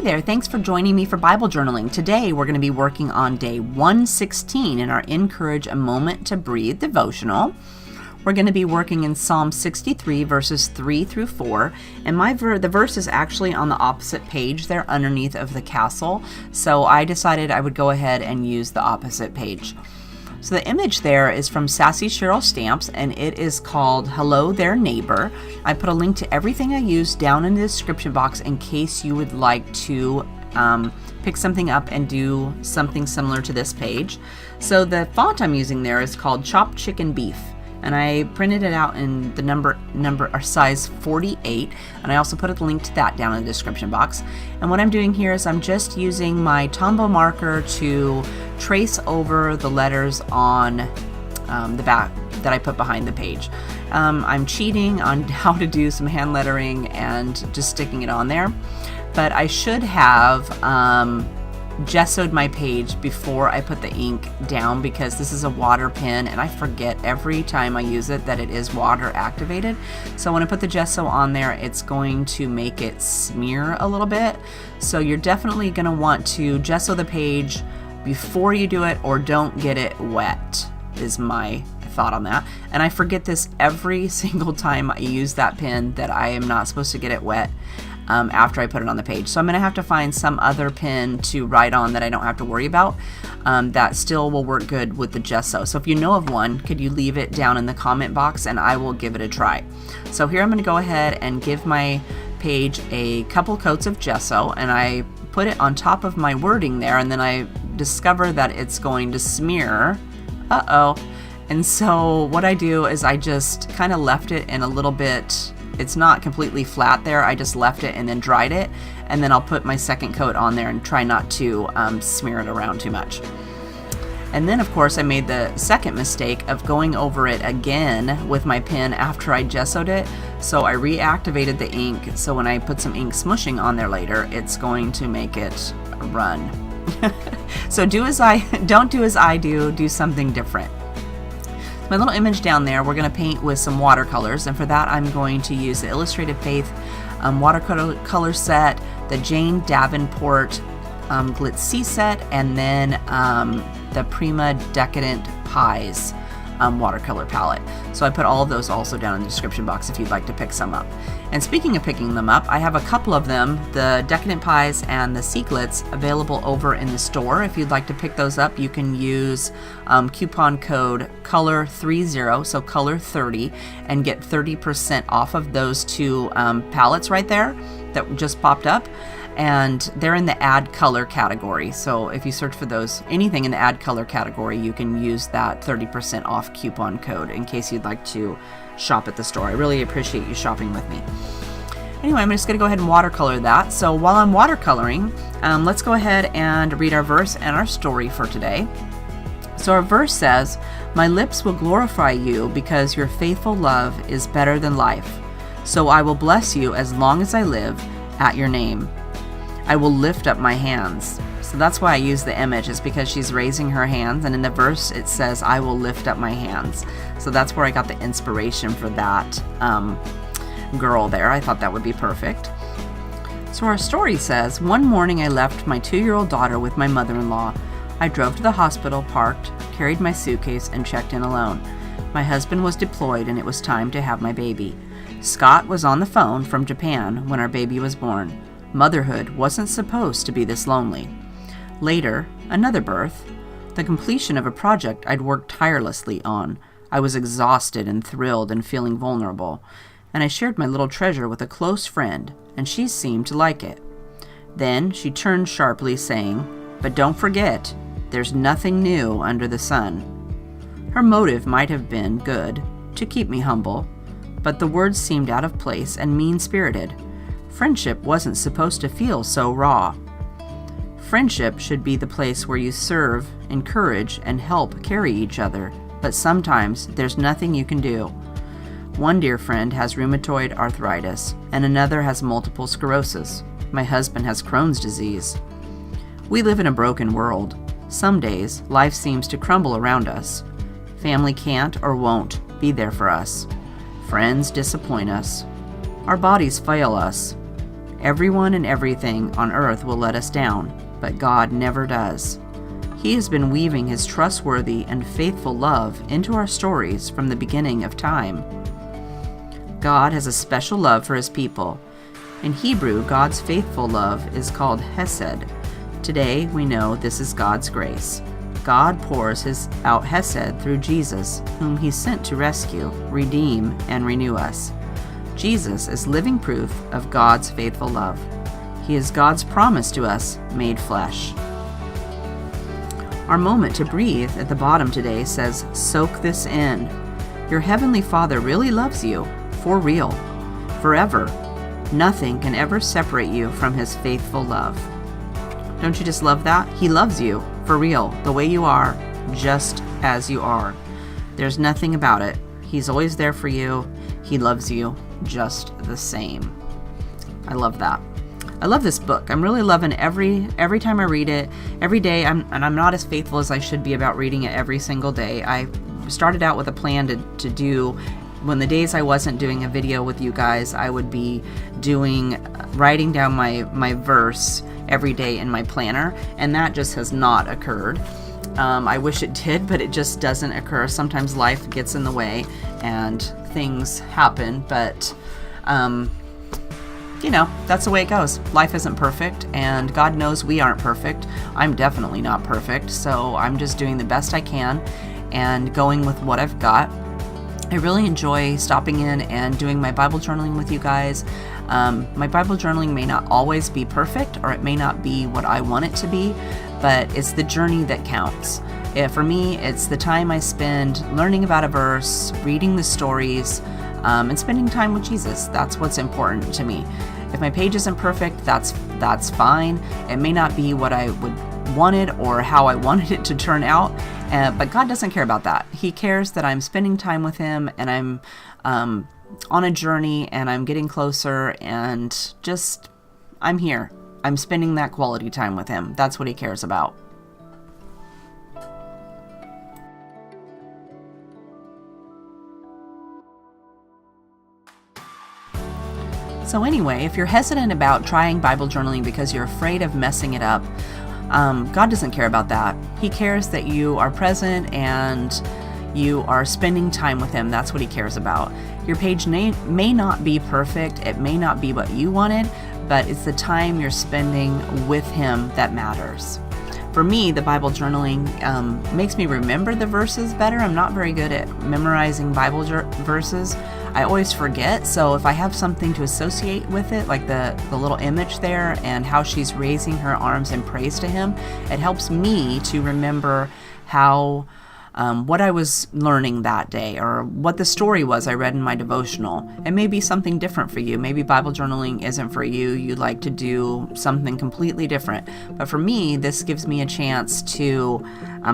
there, thanks for joining me for Bible journaling. Today we're going to be working on day 116 in our Encourage a Moment to Breathe devotional. We're going to be working in Psalm 63 verses 3 through 4, and the verse is actually on the opposite page there underneath of the castle, so I decided I would go ahead and use the opposite page. So the image there is from Sassy Cheryl Stamps, and it is called Hello There Neighbor. I put a link to everything I use down in the description box in case you would like to pick something up and do something similar to this page. So the font I'm using there is called Chopped Chicken Beef, and I printed it out in the number or size 48, and I also put a link to that down in the description box. And what I'm doing here is I'm just using my Tombow marker to trace over the letters on the back that I put behind the page. I'm cheating on how to do some hand lettering and just sticking it on there, but I should have gessoed my page before I put the ink down, because this is a water pen and I forget every time I use it that it is water activated. So when I put the gesso on there, it's going to make it smear a little bit. So you're definitely going to want to gesso the page before you do it, or don't get it wet, is my thought on that. And I forget this every single time I use that pen, that I am not supposed to get it wet after I put it on the page. So I'm going to have to find some other pen to write on that I don't have to worry about, that still will work good with the gesso. So if you know of one, could you leave it down in the comment box and I will give it a try. So here I'm going to go ahead and give my page a couple coats of gesso, and I put it on top of my wording there, and then I discover that it's going to smear. And so what I do is I just kind of left it in a little bit, it's not completely flat there, I just left it and then dried it, and then I'll put my second coat on there and try not to smear it around too much. And then of course I made the second mistake of going over it again with my pen after I gessoed it, so I reactivated the ink, so when I put some ink smushing on there later, it's going to make it run. So don't do as I do something different. My little image down there, we're going to paint with some watercolors, and for that I'm going to use the Illustrated Faith watercolor set, the Jane Davenport Glitz C set, and then the Prima Decadent Pies watercolor palette. So I put all of those also down in the description box if you'd like to pick some up. And speaking of picking them up, I have a couple of them, the Decadent Pies and the Sea Glitz, available over in the store. If you'd like to pick those up, you can use coupon code COLOR30, so COLOR30, and get 30% off of those two palettes right there that just popped up. And they're in the add color category. So if you search for those, anything in the add color category, you can use that 30% off coupon code in case you'd like to shop at the store. I really appreciate you shopping with me. Anyway, I'm just going to go ahead and watercolor that. So while I'm watercoloring, let's go ahead and read our verse and our story for today. So our verse says, "My lips will glorify you because your faithful love is better than life. So I will bless you as long as I live at your name. I will lift up my hands." So that's why I use the image, is because she's raising her hands, and in the verse it says, "I will lift up my hands." So that's where I got the inspiration for that girl there. I thought that would be perfect. So our story says, "One morning I left my 2-year-old daughter with my mother-in-law. I drove to the hospital, parked, carried my suitcase, and checked in alone. My husband was deployed and it was time to have my baby. Scott was on the phone from Japan when our baby was born. Motherhood wasn't supposed to be this lonely. Later, another birth, the completion of a project I'd worked tirelessly on. I was exhausted and thrilled and feeling vulnerable, and I shared my little treasure with a close friend, and she seemed to like it. Then she turned sharply, saying, 'But don't forget, there's nothing new under the sun.' Her motive might have been good, to keep me humble, but the words seemed out of place and mean-spirited. Friendship wasn't supposed to feel so raw. Friendship should be the place where you serve, encourage, and help carry each other, but sometimes there's nothing you can do. One dear friend has rheumatoid arthritis, and another has multiple sclerosis. My husband has Crohn's disease. We live in a broken world. Some days, life seems to crumble around us. Family can't or won't be there for us. Friends disappoint us. Our bodies fail us. Everyone and everything on earth will let us down, but God never does. He has been weaving His trustworthy and faithful love into our stories from the beginning of time. God has a special love for His people. In Hebrew, God's faithful love is called Hesed. Today, we know this is God's grace. God pours out Hesed through Jesus, whom He sent to rescue, redeem, and renew us. Jesus is living proof of God's faithful love. He is God's promise to us made flesh. Our moment to breathe at the bottom today says, soak this in. Your Heavenly Father really loves you, for real, forever. Nothing can ever separate you from His faithful love. Don't you just love that? He loves you, for real, the way you are, just as you are. There's nothing about it. He's always there for you. He loves you just the same. I love that. I love this book. I'm really loving every time I read it. Every day, I'm not as faithful as I should be about reading it every single day. I started out with a plan to do, when the days I wasn't doing a video with you guys, I would be writing down my verse every day in my planner, and that just has not occurred. I wish it did, but it just doesn't occur. Sometimes life gets in the way and things happen, but that's the way it goes. Life isn't perfect, and God knows we aren't perfect. I'm definitely not perfect, so I'm just doing the best I can and going with what I've got. I really enjoy stopping in and doing my Bible journaling with you guys. My Bible journaling may not always be perfect, or it may not be what I want it to be, but it's the journey that counts. For me, it's the time I spend learning about a verse, reading the stories, and spending time with Jesus. That's what's important to me. If my page isn't perfect, that's fine. It may not be what I wanted or how I wanted it to turn out, but God doesn't care about that. He cares that I'm spending time with Him, and I'm on a journey, and I'm getting closer, and just I'm here. I'm spending that quality time with Him. That's what He cares about. So anyway, if you're hesitant about trying Bible journaling because you're afraid of messing it up, God doesn't care about that. He cares that you are present and you are spending time with Him. That's what He cares about. Your page may not be perfect. It may not be what you wanted, but it's the time you're spending with Him that matters. For me, the Bible journaling makes me remember the verses better. I'm not very good at memorizing Bible verses. I always forget, so if I have something to associate with it, like the little image there and how she's raising her arms in praise to Him, it helps me to remember how what I was learning that day, or what the story was I read in my devotional. It may be something different for you. Maybe Bible journaling isn't for you. You'd like to do something completely different. But for me, this gives me a chance to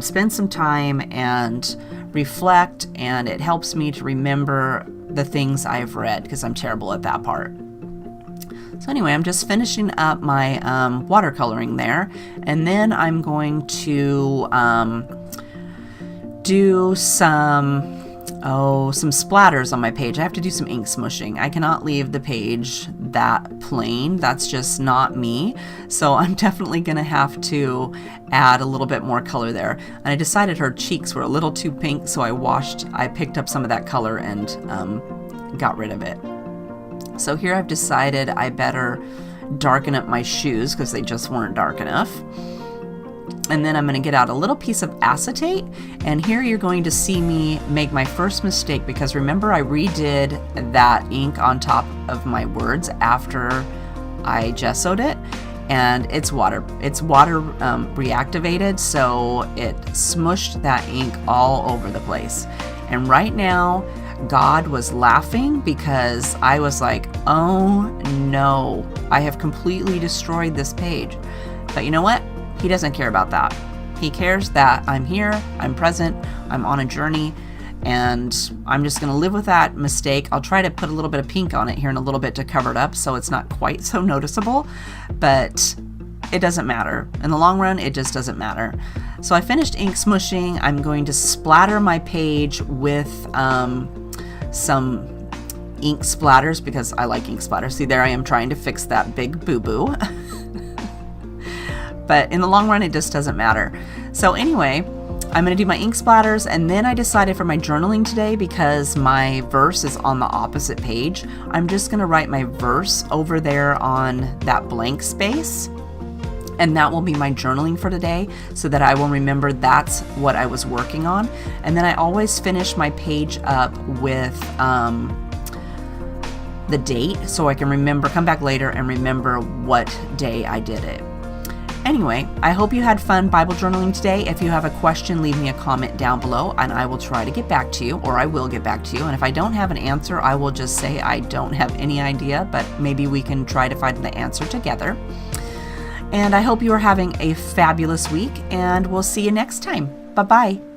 spend some time and reflect, and it helps me to remember the things I've read, because I'm terrible at that part. So anyway, I'm just finishing up my watercoloring there, and then I'm going to do some splatters on my page. I have to do some ink smushing. I cannot leave the page that plain. That's just not me. So I'm definitely going to have to add a little bit more color there. And I decided her cheeks were a little too pink, so I picked up some of that color and got rid of it. So here I've decided I better darken up my shoes because they just weren't dark enough. And then I'm going to get out a little piece of acetate, and here you're going to see me make my first mistake, because remember I redid that ink on top of my words after I gessoed it, and it's water reactivated, so it smushed that ink all over the place. And right now God was laughing because I was like, oh no, I have completely destroyed this page. But you know what? He doesn't care about that. He cares that I'm here, I'm present, I'm on a journey, and I'm just going to live with that mistake. I'll try to put a little bit of pink on it here in a little bit to cover it up so it's not quite so noticeable, but it doesn't matter. In the long run, it just doesn't matter. So I finished ink smushing. I'm going to splatter my page with some ink splatters because I like ink splatters. See, there I am trying to fix that big boo-boo. But in the long run, it just doesn't matter. So anyway, I'm going to do my ink splatters, and then I decided for my journaling today, because my verse is on the opposite page, I'm just going to write my verse over there on that blank space, and that will be my journaling for today, so that I will remember that's what I was working on. And then I always finish my page up with the date, so I can remember, come back later and remember what day I did it. Anyway, I hope you had fun Bible journaling today. If you have a question, leave me a comment down below and I will try to get back to you, or I will get back to you. And if I don't have an answer, I will just say I don't have any idea, but maybe we can try to find the answer together. And I hope you are having a fabulous week, and we'll see you next time. Bye-bye.